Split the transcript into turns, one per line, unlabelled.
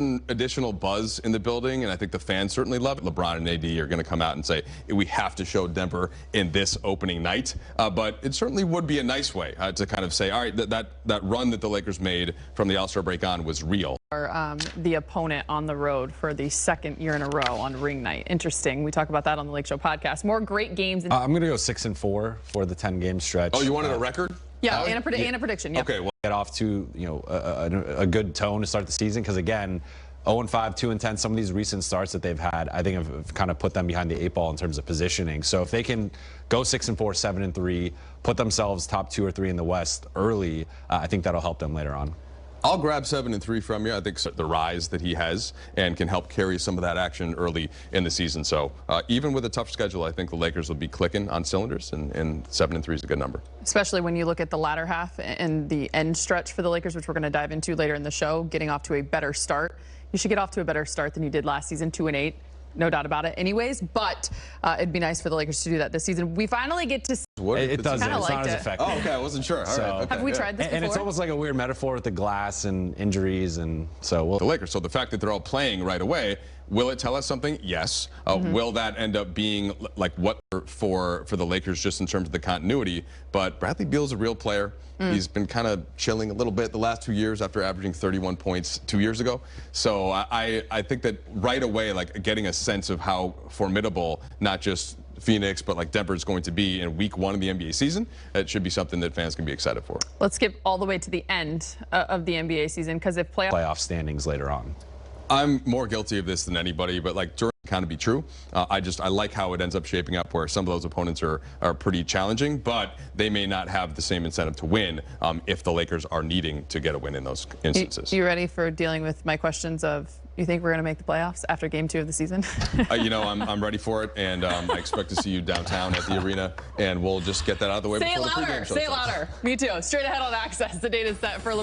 Additional buzz in the building, and I think the fans certainly love it. LeBron and AD are going to come out and say, we have to show Denver in this opening night. But it certainly would be a nice way to kind of say, all right, that run that the Lakers made from the All-Star break on was real.
The opponent on the road for the second year in a row on ring night. Interesting. We talk about that on the Lake Show podcast. More great games.
I'm going to go 6-4 for the 10-game stretch.
Oh, you wanted a record?
Yeah, and a prediction. Yep.
Okay, well,
get off to a good tone to start the season, because again, 0-5, 2-10, some of these recent starts that they've had, I think have kind of put them behind the 8 ball in terms of positioning. So if they can go 6-4, 7-3, put themselves top 2 or 3 in the West early, I think that'll help them later on.
I'll grab 7-3 from you. I think the rise that he has and can help carry some of that action early in the season. So even with a tough schedule, I think the Lakers will be clicking on cylinders, and 7-3 is a good number.
Especially when you look at the latter half and the end stretch for the Lakers, which we're going to dive into later in the show, getting off to a better start. You should get off to a better start than you did last season, 2-8. No doubt about it anyways, but it'd be nice for the Lakers to do that this season. We finally get to see.
It doesn't. It's not as effective.
Oh, okay. I wasn't sure. All right, okay,
have we tried this before?
And it's almost like a weird metaphor with the glass and injuries, and so
the Lakers. So the fact that they're all playing right away, will it tell us something? Yes. Will that end up being like what for the Lakers just in terms of the continuity? But Bradley Beal's a real player. He's been kind of chilling a little bit the last 2 years after averaging 31 points 2 years ago. So I think that right away, like getting a sense of how formidable not just Phoenix, but like Denver is going to be in week 1 of the NBA season, it should be something that fans can be excited for. Let's
skip all the way to the end of the NBA season, because if
playoff standings later on.
I'm more guilty of this than anybody, but like during kind of be true. I like how it ends up shaping up, where some of those opponents are pretty challenging, but they may not have the same incentive to win if the Lakers are needing to get a win in those instances.
You ready for dealing with my questions of, you think we're going to make the playoffs after game 2 of the season?
I'm ready for it, and I expect to see you downtown at the arena, and we'll just get that out of the way before the pregame show starts.
Say it louder. Me too. Straight ahead on Access. The date is set for